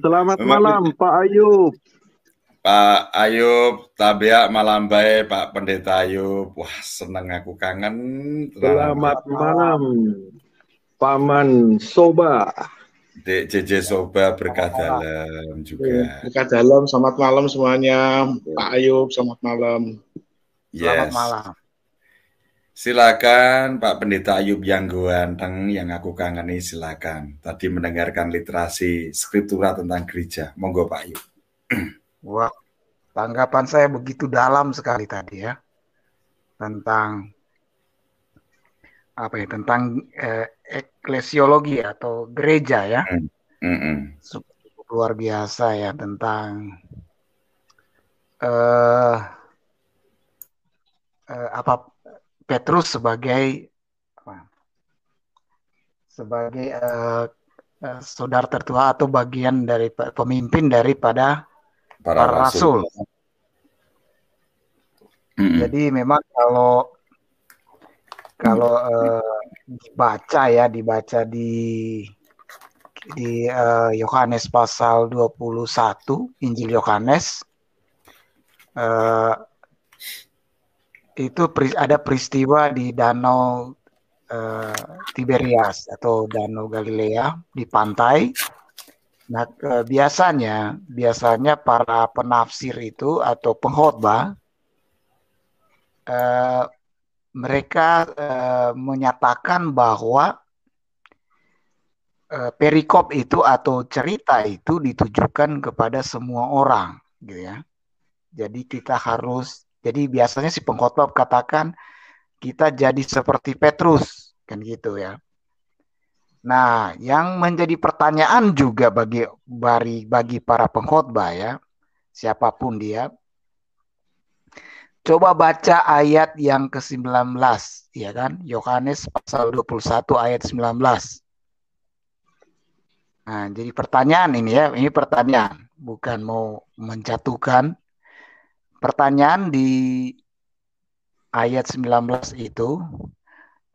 Selamat Memang malam Pak Ayub. Pak Ayub, tabia malam baik Pak Pendeta Ayub. Wah, seneng aku kangen. Selamat malam Paman Soba. Dek JJ Soba berkah dalam juga. Berkah dalam, selamat malam semuanya. Pak Ayub, selamat malam. Selamat Yes. malam. Silakan Pak Pendeta Ayub yang ganteng, yang aku kangeni silakan. Tadi mendengarkan literasi skriptura tentang gereja. Monggo Pak Ayub. Wah, tanggapan saya begitu dalam sekali tadi ya. Tentang apa ya? Tentang eklesiologi atau gereja ya. Luar biasa ya tentang apa Petrus sebagai saudara tertua atau bagian dari pemimpin daripada para rasul. Jadi memang kalau dibaca di Yohanes pasal 21, Injil Yohanes, itu ada peristiwa di danau Tiberias atau danau Galilea di pantai. Nah, biasanya para penafsir itu atau pengkhotbah mereka menyatakan bahwa perikop itu atau cerita itu ditujukan kepada semua orang, gitu ya. Jadi biasanya si pengkhotbah katakan kita jadi seperti Petrus, kan gitu ya. Nah, yang menjadi pertanyaan juga bagi para pengkhotbah ya, siapapun dia, coba baca ayat yang ke-19, ya kan? Yohanes pasal 21 ayat 19. Nah, jadi pertanyaan ini ya, ini pertanyaan, bukan mau menjatuhkan. Pertanyaan di ayat 19 itu,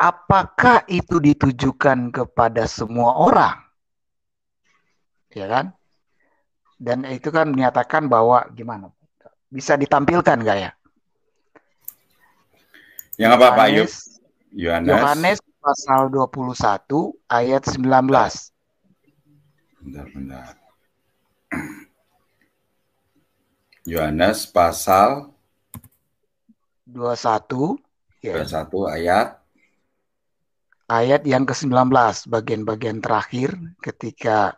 apakah itu ditujukan kepada semua orang? Ya kan? Dan itu kan menyatakan bahwa gimana? Bisa ditampilkan nggak ya? Yang apa Pak Ayub? Yohanes pasal 21 ayat 19. Bentar. Yohanes pasal 21 ya. 21 ayat yang ke-19, bagian-bagian terakhir ketika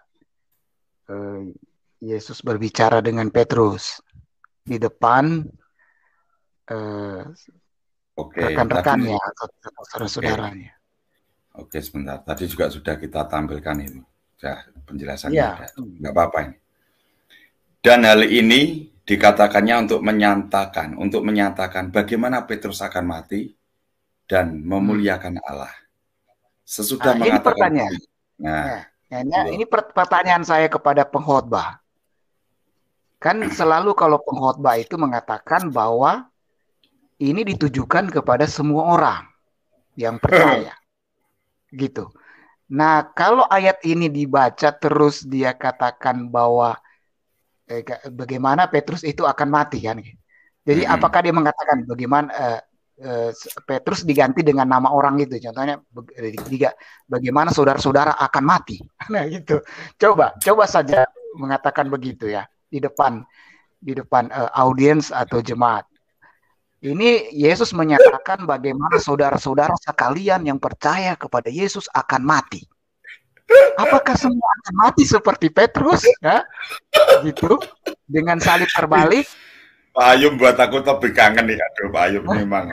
Yesus berbicara dengan Petrus di depan rekan-rekannya atau saudara-saudaranya. Oke, sebentar. Tadi juga sudah kita tampilkan itu. Penjelasannya ya. ada. Nggak apa-apa ini. Dan hal ini dikatakannya untuk menyatakan bagaimana Petrus akan mati dan memuliakan Allah. Sesudah mengatakan ini pertanyaan saya kepada pengkhotbah. Kan selalu kalau pengkhotbah itu mengatakan bahwa ini ditujukan kepada semua orang yang percaya. Gitu. Nah, kalau ayat ini dibaca terus dia katakan bahwa bagaimana Petrus itu akan mati kan? Jadi apakah dia mengatakan bagaimana Petrus diganti dengan nama orang gitu? Contohnya bagaimana saudara-saudara akan mati? Nah, gitu. Coba saja mengatakan begitu ya di depan audiens atau jemaat. Ini Yesus menyatakan bagaimana saudara-saudara sekalian yang percaya kepada Yesus akan mati. Apakah semua akan mati seperti Petrus? Ya? Gitu. Dengan salib terbalik. Pak Ayub buat aku lebih kangen nih. Aduh, Pak Ayub memang.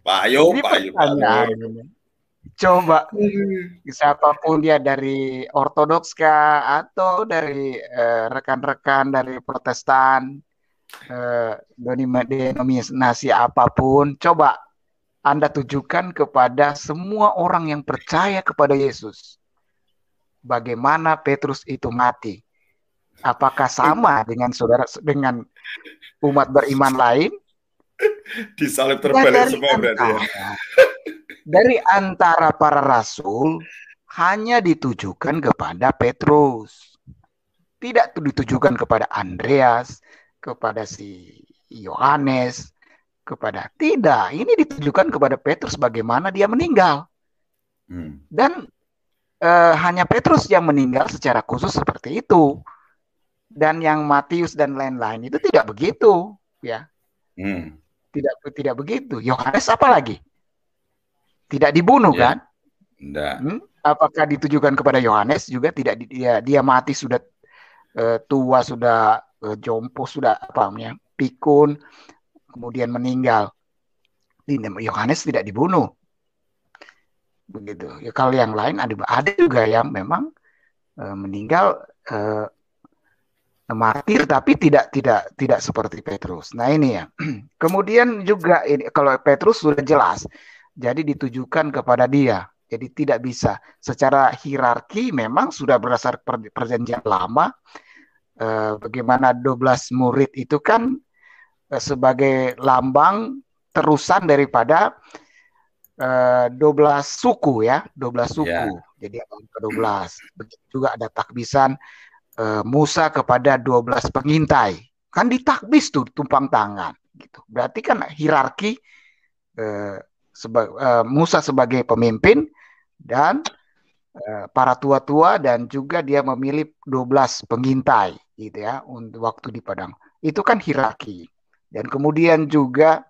Pak Ayub. Coba siapapun dia dari Ortodoks kah atau dari rekan-rekan dari Protestan, denominasi apapun, coba Anda tujukan kepada semua orang yang percaya kepada Yesus. Bagaimana Petrus itu mati? Apakah sama dengan umat beriman lain? Disalib terbalik semua berarti ya. Dari antara para rasul hanya ditujukan kepada Petrus. tidak ditujukan kepada Andreas, kepada si Yohanes, tidak. Ini ditujukan kepada Petrus bagaimana dia meninggal. Dan hanya Petrus yang meninggal secara khusus seperti itu. Dan yang Matius dan lain-lain itu tidak begitu, ya. Tidak begitu. Yohanes apa lagi? Tidak dibunuh kan? Tidak. Apakah ditujukan kepada Yohanes juga tidak? Dia mati sudah tua, sudah jompo, sudah pikun, kemudian meninggal. Yohanes tidak dibunuh. Begitu. Ya, kalau yang lain ada juga yang memang meninggal martir, tapi tidak seperti Petrus. Nah ini ya. Kemudian juga ini, kalau Petrus sudah jelas, jadi ditujukan kepada dia. Jadi tidak bisa secara hierarki, memang sudah berdasar perjanjian lama. Bagaimana 12 murid itu kan sebagai lambang terusan daripada 12 suku ya, 12 suku. Yeah. Jadi ke-12. Begitu juga ada takbisan Musa kepada 12 pengintai. Kan ditakbis tuh tumpang tangan gitu. Berarti kan hierarki Musa sebagai pemimpin dan para tua-tua, dan juga dia memilih 12 pengintai gitu ya untuk waktu di padang. Itu kan hierarki. Dan kemudian juga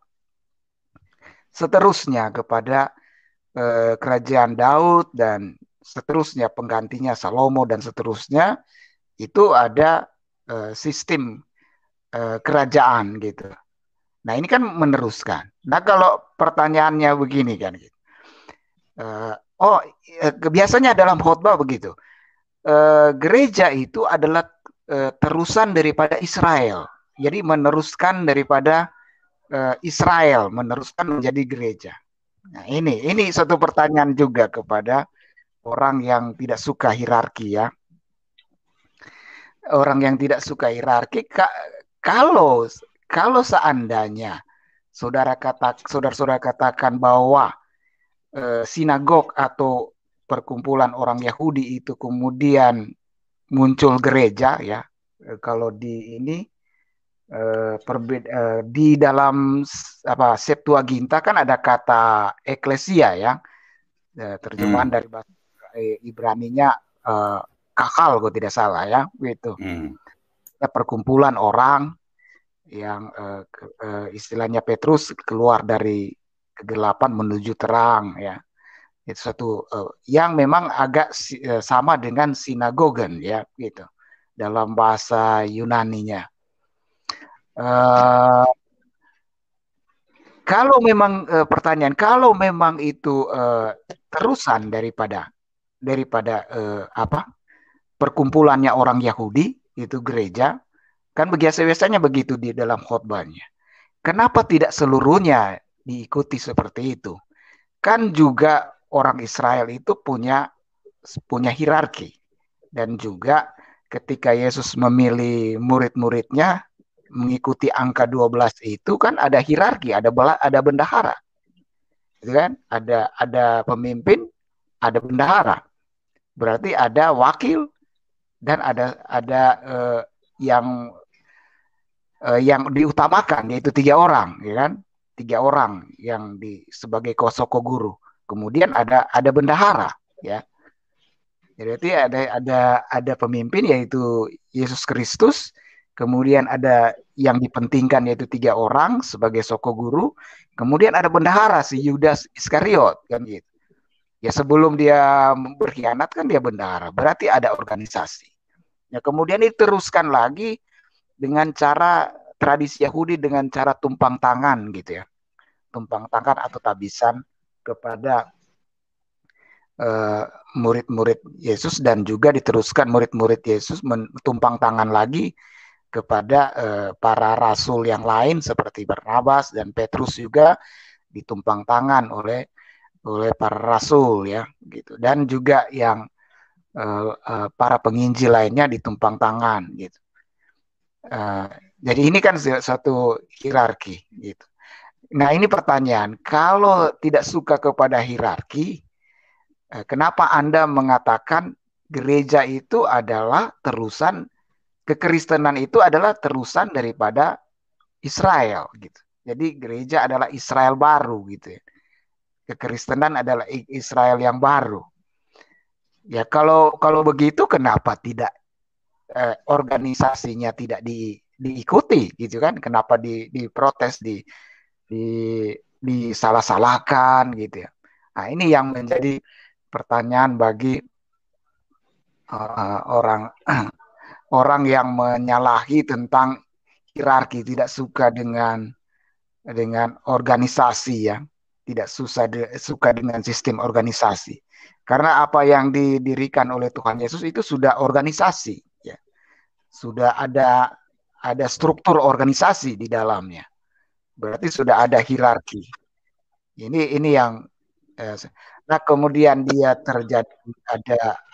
seterusnya kepada kerajaan Daud, dan seterusnya penggantinya Salomo, dan seterusnya itu ada sistem kerajaan gitu. Nah ini kan meneruskan. Nah kalau pertanyaannya begini kan gitu. Biasanya dalam khotbah begitu. Gereja itu adalah terusan daripada Israel. Jadi meneruskan daripada Israel, meneruskan menjadi gereja. Nah ini satu pertanyaan juga kepada orang yang tidak suka hierarki ya. Orang yang tidak suka hierarki, kalau seandainya saudara-saudara katakan bahwa sinagog atau perkumpulan orang Yahudi itu kemudian muncul gereja ya, kalau di ini di dalam Septuaginta kan ada kata eklesia ya, terjemahan dari bahasa Ibraninya kakal kalau tidak salah ya, gitu. Perkumpulan orang yang istilahnya Petrus keluar dari kegelapan menuju terang ya. Itu satu yang memang agak sama dengan sinagogen ya gitu dalam bahasa Yunaninya. Kalau memang pertanyaan, kalau memang itu terusan daripada perkumpulannya orang Yahudi itu gereja, kan biasanya begitu di dalam khotbahnya. Kenapa tidak seluruhnya diikuti seperti itu? Kan juga orang Israel itu punya hierarki, dan juga ketika Yesus memilih murid-muridnya mengikuti angka 12 itu kan ada hierarki, ada bendahara, gitu kan? Ada pemimpin, ada bendahara. Berarti ada wakil dan ada yang diutamakan, yaitu 3 orang, ya kan? 3 orang yang sebagai kosoko guru. Kemudian ada bendahara, ya. Jadi ada pemimpin yaitu Yesus Kristus. Kemudian ada yang dipentingkan yaitu 3 orang sebagai soko guru. Kemudian ada bendahara si Yudas Iskariot kan gitu. Ya sebelum dia berkhianat kan dia bendahara. Berarti ada organisasi. Ya kemudian diteruskan lagi dengan cara tradisi Yahudi dengan cara tumpang tangan gitu ya. Tumpang tangan atau tabisan kepada murid-murid Yesus, dan juga diteruskan murid-murid Yesus tumpang tangan lagi kepada para rasul yang lain seperti Barnabas dan Petrus juga ditumpang tangan oleh para rasul ya gitu, dan juga yang para penginjil lainnya ditumpang tangan gitu. Jadi ini kan satu hierarki gitu. Nah ini pertanyaan, kalau tidak suka kepada hierarki, kenapa Anda mengatakan gereja itu adalah terusan kekristenan itu adalah terusan daripada Israel gitu. Jadi gereja adalah Israel baru gitu ya. Kekristenan adalah Israel yang baru. Ya kalau begitu kenapa tidak organisasinya tidak diikuti gitu kan? Kenapa diprotes, disalah-salahkan gitu ya? Nah, ini yang menjadi pertanyaan bagi orang orang yang menyalahi tentang hierarki, tidak suka dengan organisasi ya, tidak suka dengan sistem organisasi. Karena apa yang didirikan oleh Tuhan Yesus itu sudah organisasi ya. Sudah ada struktur organisasi di dalamnya. Berarti sudah ada hierarki. Ini yang nah kemudian dia terjadi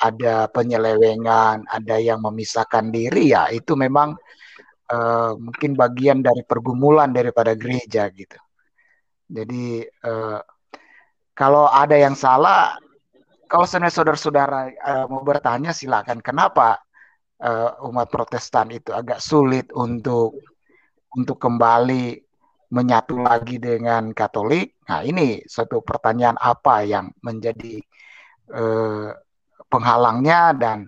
ada penyelewengan, ada yang memisahkan diri ya, itu memang mungkin bagian dari pergumulan daripada gereja gitu. Jadi kalau ada yang salah, kalau saudara-saudara mau bertanya silakan, kenapa umat Protestan itu agak sulit untuk kembali menyatu lagi dengan Katolik. Nah, ini suatu pertanyaan apa yang menjadi penghalangnya dan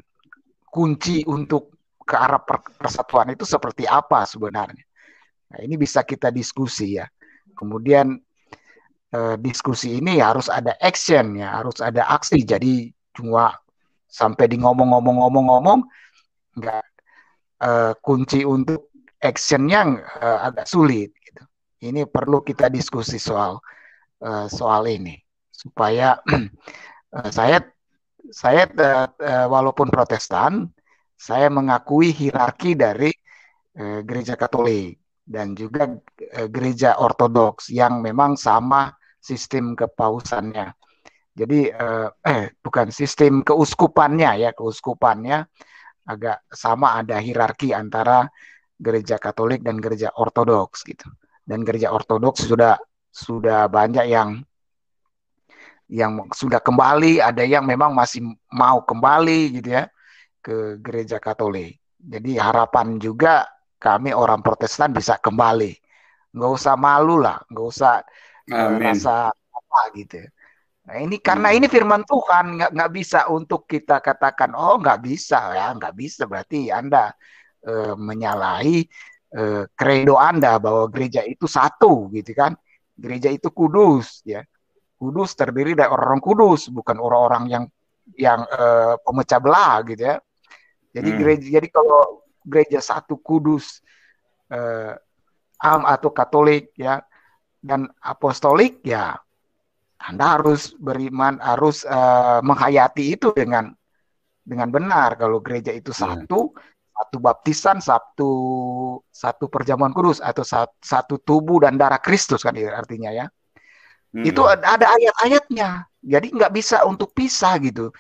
kunci untuk ke arah persatuan itu seperti apa sebenarnya. Nah, ini bisa kita diskusi ya. Kemudian diskusi ini harus ada action ya, harus ada aksi. Jadi cuma sampai di ngomong-ngomong nggak kunci untuk actionnya agak sulit. Gitu. Ini perlu kita diskusi soal ini supaya saya walaupun Protestan, saya mengakui hierarki dari gereja Katolik dan juga gereja Ortodoks yang memang sama sistem kepausannya. Jadi bukan sistem keuskupannya ya, keuskupannya agak sama, ada hierarki antara gereja Katolik dan gereja Ortodoks gitu. Dan gereja Ortodoks sudah banyak yang sudah kembali, ada yang memang masih mau kembali gitu ya ke gereja Katolik. Jadi harapan juga kami orang Protestan bisa kembali. Nggak usah malu lah, nggak usah rasa apa gitu. Nah, ini karena ini firman Tuhan, nggak bisa untuk kita katakan oh nggak bisa ya, nggak bisa berarti Anda menyalahi kredo Anda bahwa gereja itu satu gitu kan, gereja itu kudus ya, kudus terdiri dari orang-orang kudus, bukan orang-orang yang pemecah belah gitu ya. Jadi kalau gereja satu kudus atau Katolik ya dan apostolik ya, Anda harus beriman, harus menghayati itu dengan benar. Kalau gereja itu satu baptisan, satu perjamuan kudus atau satu tubuh dan darah Kristus kan artinya ya. Itu ada ayat-ayatnya. Jadi nggak bisa untuk pisah gitu.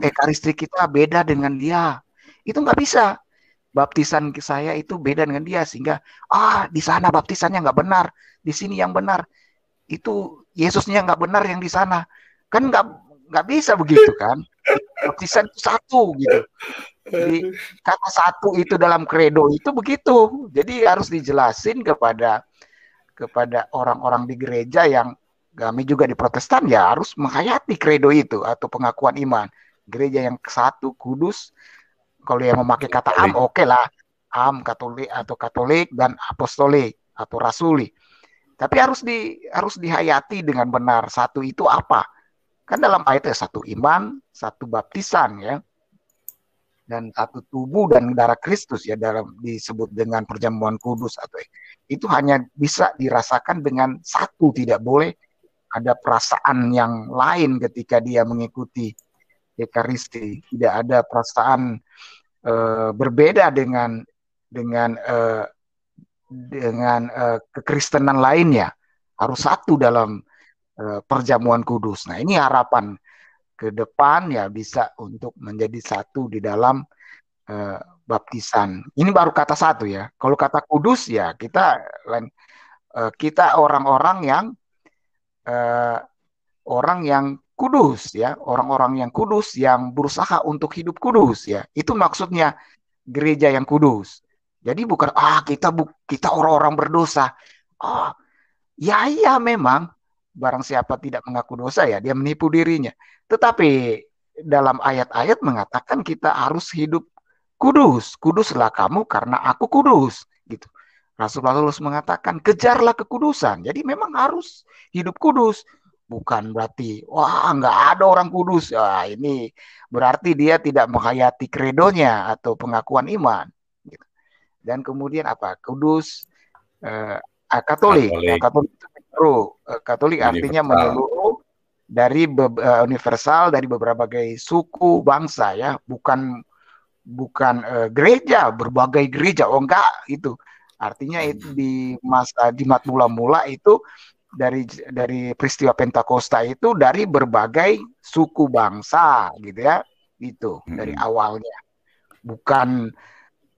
Ekaristi kita beda dengan dia. Itu nggak bisa. Baptisan saya itu beda dengan dia sehingga di sana baptisannya nggak benar, di sini yang benar. Itu Yesusnya nggak benar yang di sana. Kan nggak bisa begitu kan. Baptisan itu satu gitu. Jadi kata satu itu dalam kredo itu begitu. Jadi harus dijelasin kepada orang-orang di gereja yang kami juga di Protestan ya harus menghayati kredo itu atau pengakuan iman. Gereja yang satu kudus. Kalau yang memakai kata oke lah, Katolik atau Katolik dan apostolik atau rasuli. Tapi harus dihayati dengan benar. Satu itu apa? Kan dalam ayatnya satu iman, satu baptisan ya. Dan satu tubuh dan darah Kristus ya, dalam disebut dengan perjamuan kudus atau itu hanya bisa dirasakan dengan satu, tidak boleh ada perasaan yang lain ketika dia mengikuti Ekaristi. Tidak ada perasaan berbeda dengan kekristenan lainnya. Harus satu dalam perjamuan kudus. Nah, ini harapan ke depan ya bisa untuk menjadi satu di dalam baptisan. Ini baru kata satu ya. Kalau kata kudus ya kita orang-orang yang kudus ya, orang-orang yang kudus yang berusaha untuk hidup kudus ya. Itu maksudnya gereja yang kudus. Jadi bukan kita orang-orang berdosa. Oh, ya iya memang barang siapa tidak mengaku dosa ya dia menipu dirinya. Tetapi dalam ayat-ayat mengatakan kita harus hidup kudus. Kuduslah kamu karena aku kudus gitu. Rasul Paulus mengatakan kejarlah kekudusan. Jadi memang harus hidup kudus. Bukan berarti nggak ada orang kudus. Ini berarti dia tidak menghayati kredonya atau pengakuan iman. Gitu. Dan kemudian apa? Kudus Katolik. Katolik itu menyeluruh. Katolik artinya menyeluruh dari universal dari berbagai suku bangsa ya, bukan gereja, berbagai gereja. Oh enggak, itu. Artinya itu di Jemaat mula-mula itu dari peristiwa Pentakosta itu dari berbagai suku bangsa gitu ya. Itu dari awalnya. Bukan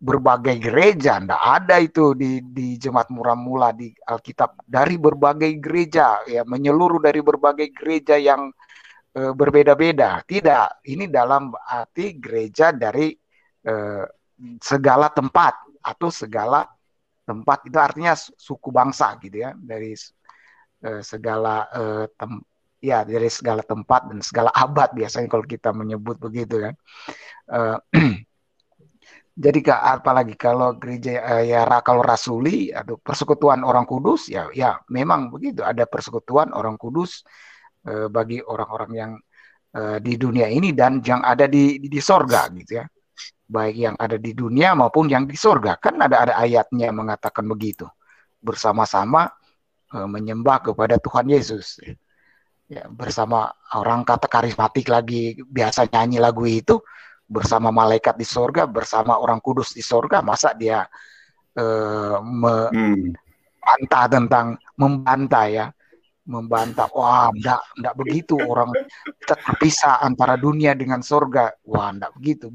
berbagai gereja, enggak ada itu di Jemaat mula-mula di Alkitab, dari berbagai gereja ya, menyeluruh dari berbagai gereja yang berbeda-beda. Tidak, ini dalam arti gereja dari segala tempat atau segala tempat, itu artinya suku bangsa gitu ya, dari segala dari segala tempat dan segala abad biasanya kalau kita menyebut begitu kan. Jadi apalagi kalau gereja kalau rasuli atau persekutuan orang kudus ya memang begitu, ada persekutuan orang kudus bagi orang-orang yang di dunia ini dan yang ada di sorga gitu ya, baik yang ada di dunia maupun yang di sorga. Kan ada ayatnya mengatakan begitu, bersama-sama menyembah kepada Tuhan Yesus ya, bersama orang kata karismatik lagi biasa nyanyi lagu itu, bersama malaikat di sorga, bersama orang kudus di sorga. Masa dia membantah tentang membantah, enggak begitu, orang kita terpisah antara dunia dengan sorga. Enggak begitu.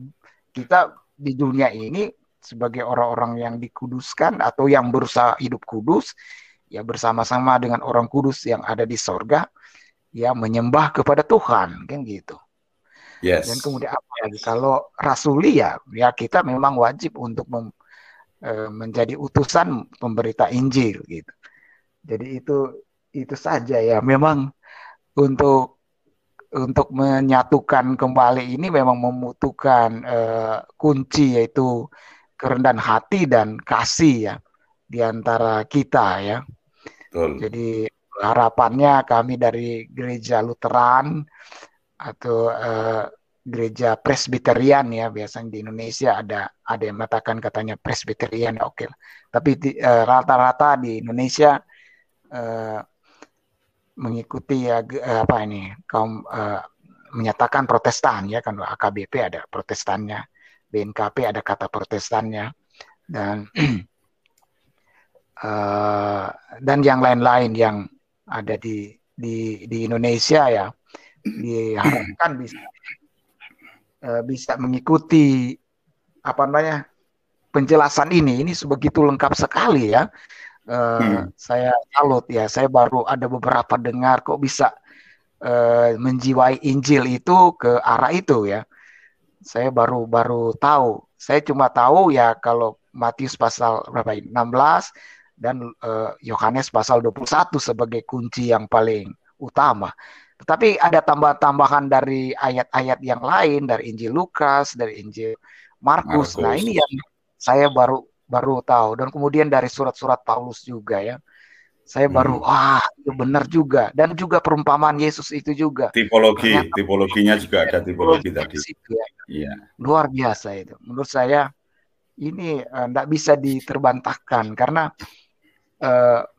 Kita di dunia ini sebagai orang-orang yang dikuduskan atau yang berusaha hidup kudus ya, bersama-sama dengan orang kudus yang ada di sorga ya, menyembah kepada Tuhan kan gitu. Yes. Dan kemudian apa lagi? Kalau rasuli ya kita memang wajib untuk menjadi utusan pemberita Injil gitu. Jadi itu saja ya. Memang untuk menyatukan kembali ini memang membutuhkan kunci, yaitu kerendahan hati dan kasih ya di antara kita ya. Betul. Jadi harapannya kami dari gereja Lutheran atau gereja Presbyterian ya, biasanya di Indonesia ada yang mengatakan katanya Presbyterian ya, oke. Tapi rata-rata di Indonesia mengikuti ya kaum menyatakan Protestan ya, kan AKBP ada Protestannya, BNKP ada kata Protestannya, dan dan yang lain-lain yang ada di Indonesia ya, diharapkan bisa mengikuti penjelasan ini sebegitu lengkap sekali ya. Saya salut ya, saya baru ada beberapa dengar kok bisa menjiwai Injil itu ke arah itu ya. Saya baru tahu. Saya cuma tahu ya kalau Matius pasal 16 dan Yohanes pasal 21 sebagai kunci yang paling utama. Tetapi ada tambahan dari ayat-ayat yang lain, dari Injil Lukas, dari Injil Markus. Nah, ini yang saya baru tahu. Dan kemudian dari surat-surat Paulus juga ya. Saya baru, itu benar juga. Dan juga perumpamaan Yesus itu juga. Tipologinya juga ada tipologi tadi. Ya. Iya. Luar biasa itu. Menurut saya ini tidak bisa diterbantahkan. Karena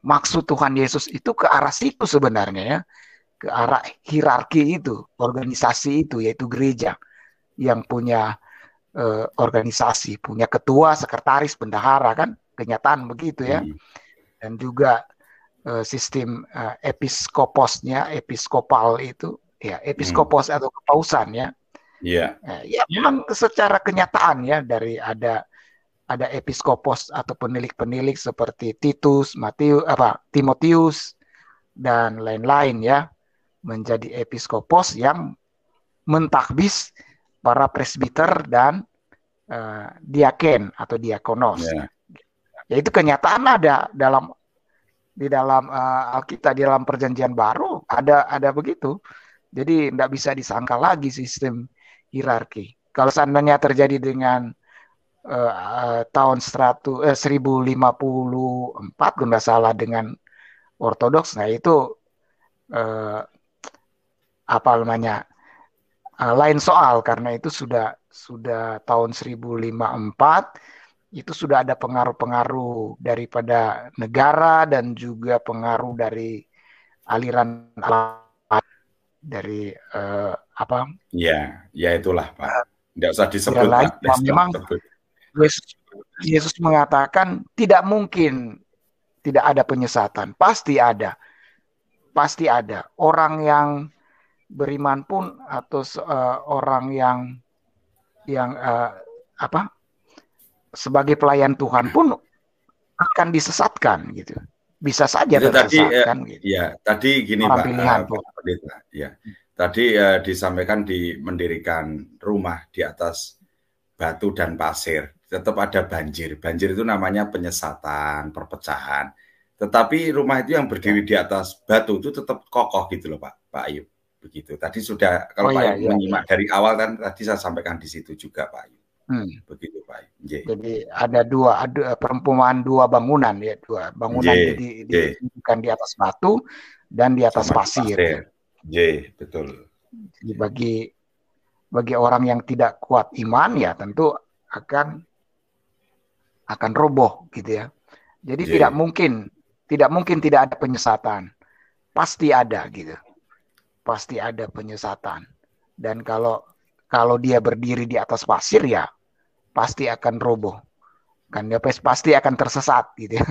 maksud Tuhan Yesus itu ke arah situ sebenarnya ya. Ke arah hierarki itu, organisasi itu, yaitu gereja yang punya organisasi, punya ketua, sekretaris, bendahara, kan kenyataan begitu ya. Dan juga sistem episkoposnya, episkopal itu ya, episkopos atau kepausan ya. Iya. Ya memang secara kenyataan ya, dari ada episkopos atau penilik-penilik seperti Titus, Timotius dan lain-lain ya, menjadi episkopos yang mentakbis para presbiter dan diaken atau diakonos. Ya. Yaitu kenyataan ada di dalam Alkitab, di dalam Perjanjian Baru ada begitu. Jadi tidak bisa disangka lagi sistem hierarki. Kalau seandainya terjadi dengan tahun 1054 kalau nggak salah dengan Ortodoks, nah itu apa namanya lain soal, karena itu sudah tahun 1054 itu sudah ada pengaruh-pengaruh daripada negara dan juga pengaruh dari aliran dari apa? Ya itulah Pak. Tidak usah disebut lain, Pak. Memang Yesus mengatakan tidak mungkin tidak ada penyesatan, pasti ada. Pasti ada. Orang yang beriman pun atau orang yang apa? Sebagai pelayan Tuhan pun akan disesatkan gitu. Bisa saja tersesatkan gitu. Ya, tadi gini orang Pak, pilihan, Pak Pendeta. Ya. Tadi disampaikan mendirikan rumah di atas batu dan pasir, tetap ada banjir. Banjir itu namanya penyesatan, perpecahan. Tetapi rumah itu yang berdiri di atas batu itu tetap kokoh gitu loh Pak Ayub. Begitu. Tadi sudah kalau Pak Ayub menyimak dari awal kan tadi saya sampaikan di situ juga Pak Ayub. Begitu Pak Ayub. Jadi ada perumpamaan dua bangunan ya, dua bangunan bukan di atas batu dan di atas pasir. Betul. Jadi bagi orang yang tidak kuat iman ya tentu akan roboh gitu ya. Jadi tidak mungkin tidak ada penyesatan. Pasti ada gitu. Pasti ada penyesatan. Dan kalau dia berdiri di atas pasir ya pasti akan roboh. Kan dia pasti akan tersesat gitu ya.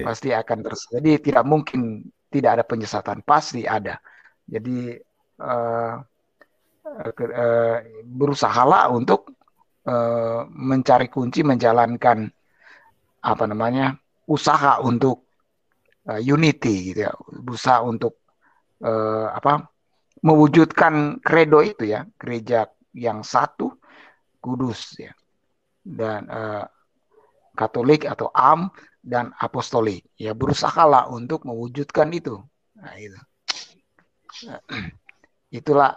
Pasti akan tersesat. Jadi tidak mungkin tidak ada penyesatan, pasti ada. Jadi berusahalah untuk mencari kunci, menjalankan apa namanya usaha untuk unity gitu ya, berusaha untuk mewujudkan kredo itu ya, gereja yang satu, kudus ya, dan Katolik atau dan apostolik ya, berusahalah untuk mewujudkan itu. Nah, itu. Itulah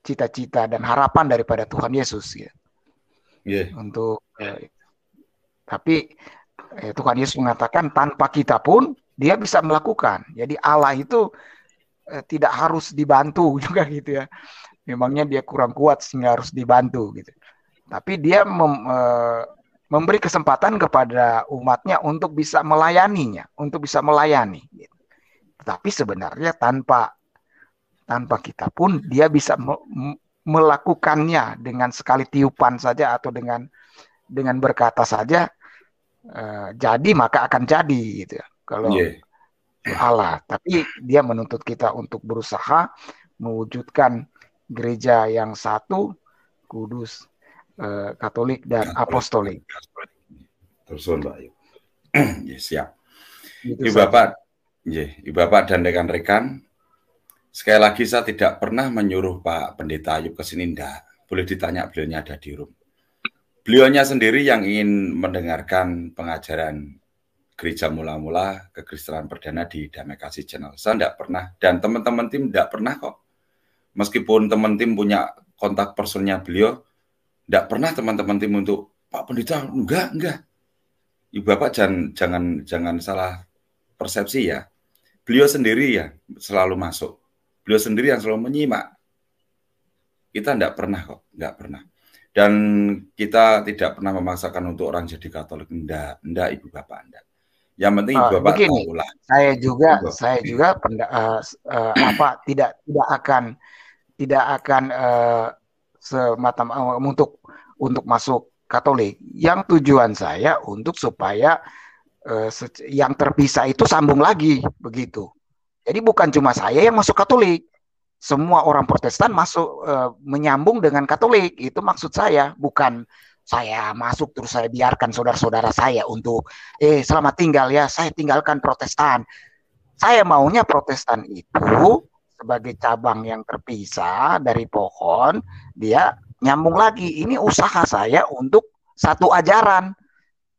cita-cita dan harapan daripada Tuhan Yesus ya. Untuk tapi Tuhan Yesus mengatakan tanpa kita pun dia bisa melakukan. Jadi Allah itu tidak harus dibantu juga gitu ya. Memangnya dia kurang kuat sehingga harus dibantu gitu. Tapi dia memberi kesempatan kepada umatnya untuk bisa melayaninya, untuk bisa melayani. Gitu. Tapi sebenarnya tanpa kita pun dia bisa melakukannya dengan sekali tiupan saja atau dengan berkata saja jadi maka akan jadi gitu ya. Kalau Allah, tapi dia menuntut kita untuk berusaha mewujudkan gereja yang satu, kudus, Katolik dan apostolik. Terus Mbak. Siap. Ibu Bapak dan rekan-rekan, sekali lagi saya tidak pernah menyuruh Pak Pendeta Ayub ke sini, enggak. Boleh ditanya, beliaunya ada di room. Beliaunya sendiri yang ingin mendengarkan pengajaran Gereja Mula-Mula Kekristenan Perdana di Damai Kasih Channel. Saya enggak pernah, dan teman-teman tim enggak pernah kok. Meskipun teman tim punya kontak personnya beliau, enggak pernah teman-teman tim untuk Pak Pendeta, enggak. Ibu Bapak jangan salah persepsi ya. Beliau sendiri ya selalu masuk. Beliau sendiri yang selalu menyimak. Kita enggak pernah kok, enggak pernah. Dan kita tidak pernah memaksakan untuk orang jadi Katolik. Enggak Ibu Bapak, enggak. Yang penting Ibu Bapak tahulah. Saya juga tidak akan semacam untuk masuk Katolik. Yang tujuan saya untuk supaya yang terpisah itu sambung lagi begitu. Jadi bukan cuma saya yang masuk Katolik, semua orang Protestan masuk menyambung dengan Katolik. Itu maksud saya, bukan saya masuk terus saya biarkan saudara-saudara saya untuk selamat tinggal ya, saya tinggalkan Protestan. Saya maunya Protestan itu sebagai cabang yang terpisah dari pohon, dia nyambung lagi. Ini usaha saya untuk satu ajaran.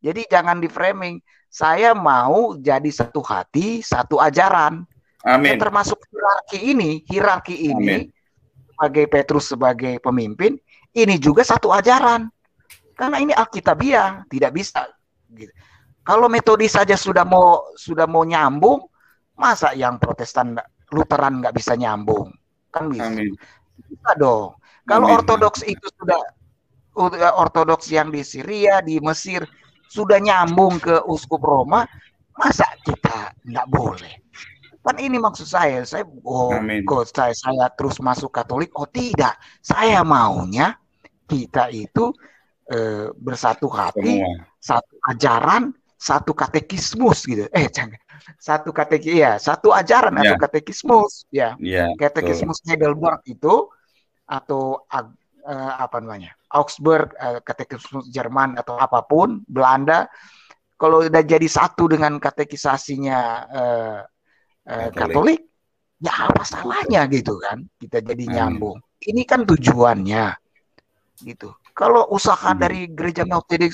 Jadi jangan di framing. Saya mau jadi satu hati, satu ajaran. Amin. Dan termasuk hierarki ini Amin. sebagai Petrus sebagai pemimpin, ini juga satu ajaran. Karena ini Alkitabiah, tidak bisa. Gitu. Kalau Metodis saja sudah mau nyambung, masa yang Protestan Lutheran nggak bisa nyambung? Kan bisa. Amin. Bisa dong. Kalau Amin. Ortodoks itu sudah Ortodoks yang di Syria, di Mesir sudah nyambung ke Uskup Roma, masa kita nggak boleh? Kan ini maksud saya kok saya terus masuk Katolik? Oh tidak, saya maunya kita itu bersatu hati, Semua. satu ajaran, satu katekismus gitu. Jangan satu satu ajaran atau katekismus ya. Katekismus Heidelberg itu atau apa namanya? Augsburg, katekismus Jerman atau apapun, Belanda, kalau udah jadi satu dengan katekisasinya Katolik, ya apa salahnya gitu kan? Kita jadi nyambung. Ini kan tujuannya, gitu. Kalau usaha dari gereja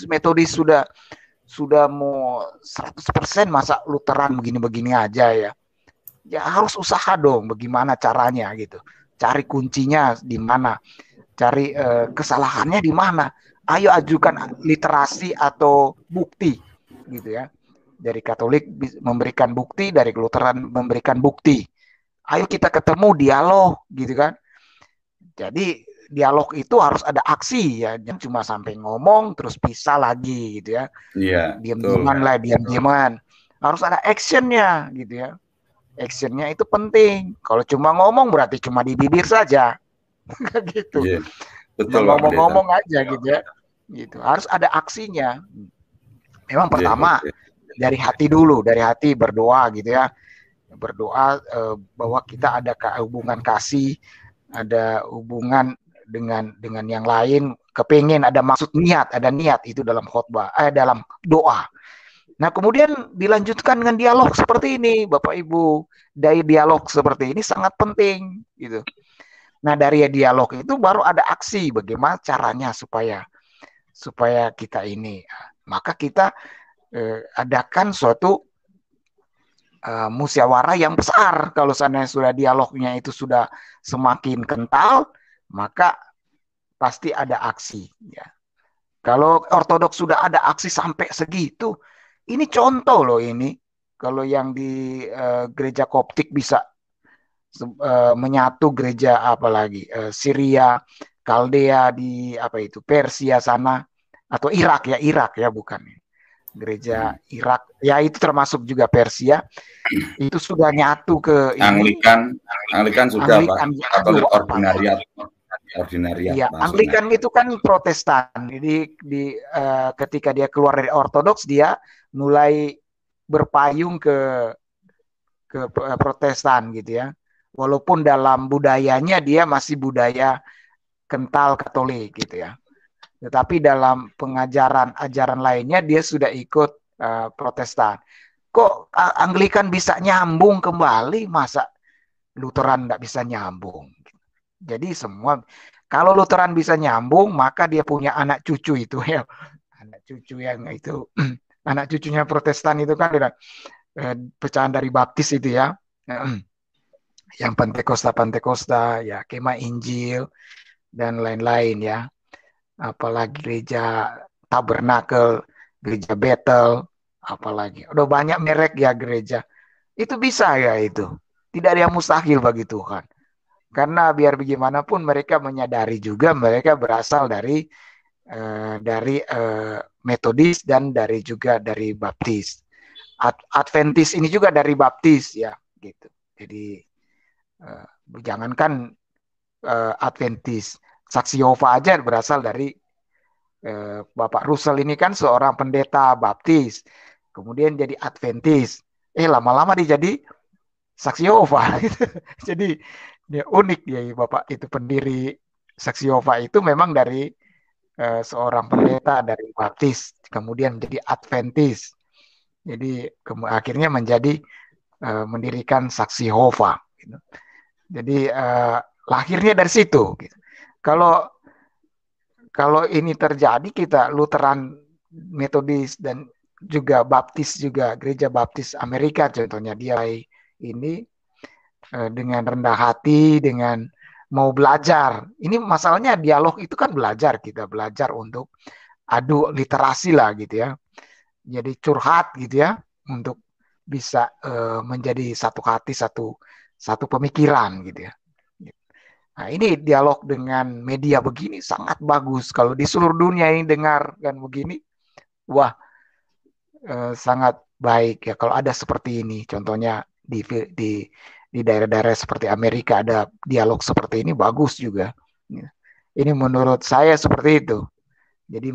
Metodis sudah mau 100%, masa Lutheran begini-begini aja ya? Ya harus usaha dong, bagaimana caranya gitu. Cari kuncinya di mana, cari kesalahannya di mana. Ayo ajukan literasi atau bukti, gitu ya. Dari Katolik memberikan bukti, dari Lutheran memberikan bukti. Ayo kita ketemu, dialog, gitu kan. Jadi dialog itu harus ada aksi ya, jangan cuma sampai ngomong terus pisah lagi gitu ya. Iya. Diam-diaman. Harus ada actionnya gitu ya. Actionnya itu penting. Kalau cuma ngomong berarti cuma di bibir saja, gitu. Iya. Betul, ngomong-ngomong aja gitu ya. Gitu. Harus ada aksinya. Memang pertama dari hati dulu, dari hati berdoa gitu ya. Berdoa bahwa kita ada hubungan kasih, ada hubungan dengan yang lain, kepengen ada maksud ada niat itu dalam khotbah, dalam doa. Nah kemudian dilanjutkan dengan dialog seperti ini, Bapak Ibu. Dari dialog seperti ini sangat penting gitu. Nah dari dialog itu baru ada aksi, bagaimana caranya supaya kita ini, maka kita adakan suatu musyawarah yang besar. Kalau seandainya sudah dialognya itu sudah semakin kental, maka pasti ada aksi ya. Kalau Ortodoks sudah ada aksi sampai segitu, ini contoh loh ini. Kalau yang di gereja Koptik bisa menyatu gereja Syria, Kaldea di Persia sana, atau Irak ya bukan. Gereja Irak ya itu termasuk juga Persia, itu sudah nyatu ke Anglikan sudah Katolik ordinariat. Iya, Anglikan itu kan Protestan. Jadi ketika dia keluar dari Ortodoks, dia mulai berpayung ke Protestan gitu ya. Walaupun dalam budayanya dia masih budaya kental Katolik gitu ya. Tetapi dalam ajaran lainnya dia sudah ikut Protestan. Kok Anglikan bisa nyambung kembali, masa Lutheran nggak bisa nyambung? Jadi kalau Lutheran bisa nyambung, maka dia punya anak cucu itu ya, anak cucu yang itu, anak cucunya Protestan itu kan pecahan dari Baptis itu ya, yang Pentakosta ya, Kemah Injil dan lain-lain ya. Apalagi gereja Tabernakel, gereja Bethel, apalagi udah banyak merek ya gereja. Itu bisa ya itu. Tidak ada yang mustahil bagi Tuhan. Karena biar bagaimanapun mereka menyadari juga mereka berasal dari Metodis dan juga dari Baptis. Adventis ini juga dari Baptis ya, gitu. Jadi jangankan Adventis, Saksi Yehova aja berasal dari Bapak Russell ini kan seorang pendeta Baptis, kemudian jadi Adventis. Lama-lama dia jadi Saksi Yehova. Jadi dia unik dia, Bapak itu pendiri Saksi Yehova itu memang dari seorang pendeta dari Baptis, kemudian menjadi Adventis. Jadi akhirnya menjadi mendirikan Saksi Yehova. Gitu. Jadi lahirnya dari situ. Gitu. Kalau kalau ini terjadi, kita Lutheran, Metodis, dan juga Baptis, juga Gereja Baptis Amerika contohnya, dia ini dengan rendah hati, dengan mau belajar. Ini masalahnya dialog itu kan belajar, kita belajar untuk adu literasi lah gitu ya. Jadi curhat gitu ya, untuk bisa menjadi satu hati, satu pemikiran gitu ya. Nah, ini dialog dengan media begini sangat bagus. Kalau di seluruh dunia ini dengar kan begini, wah, sangat baik ya kalau ada seperti ini. Contohnya di daerah-daerah seperti Amerika ada dialog seperti ini, bagus juga. Ini menurut saya seperti itu. Jadi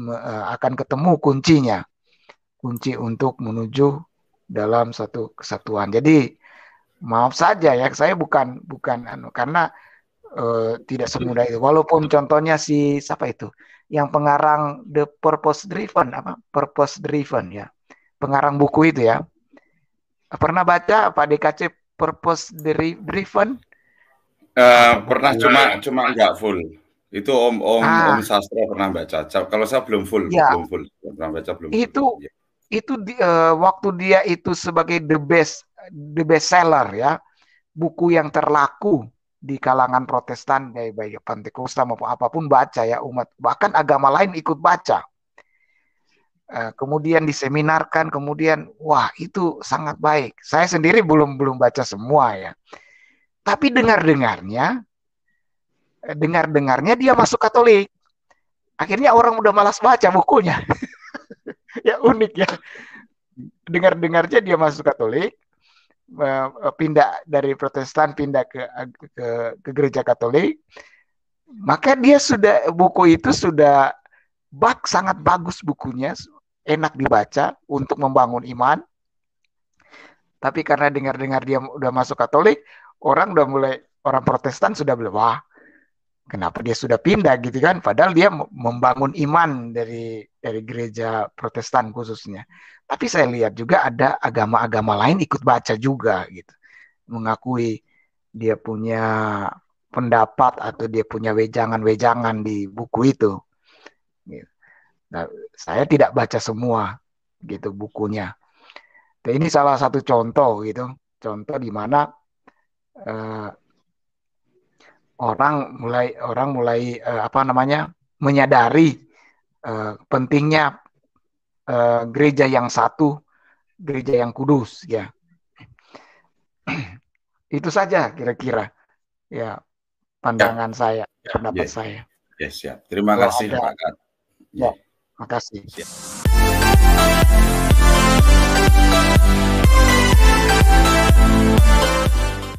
akan ketemu kuncinya, kunci untuk menuju dalam satu kesatuan. Jadi maaf saja ya, saya bukan karena tidak semudah itu. Walaupun contohnya si siapa itu, yang pengarang The Purpose Driven, Purpose Driven ya, pengarang buku itu ya. Pernah baca Pak DKC Purpose Driven? Pernah, cuma nggak full. Itu Om Sastro pernah baca. Kalau saya belum full, ya, belum full. Pernah baca belum. Itu waktu dia itu sebagai the best seller ya, buku yang terlaku di kalangan Protestan, baik Pentakosta maupun apapun, baca ya, umat bahkan agama lain ikut baca. Kemudian diseminarkan, kemudian wah itu sangat baik. Saya sendiri belum baca semua ya, tapi dengarnya dia masuk Katolik. Akhirnya orang udah malas baca bukunya. Ya unik ya. Dengarnya dia masuk Katolik, pindah dari Protestan pindah ke gereja Katolik. Maka dia buku itu sudah sangat bagus bukunya, enak dibaca untuk membangun iman. Tapi karena dengar dia udah masuk Katolik, orang Protestan sudah bilang, wah, kenapa dia sudah pindah gitu kan? Padahal dia membangun iman dari gereja Protestan khususnya. Tapi saya lihat juga ada agama-agama lain ikut baca juga gitu, mengakui dia punya pendapat atau dia punya wejangan di buku itu. Nah, saya tidak baca semua gitu bukunya. Nah, ini salah satu contoh gitu, contoh di mana orang mulai menyadari pentingnya gereja yang satu, gereja yang kudus ya. Itu saja kira-kira ya pandangan saya, pendapat saya. Yes, ya. Terima kasih Pak Kat. Ya, makasih. Siap.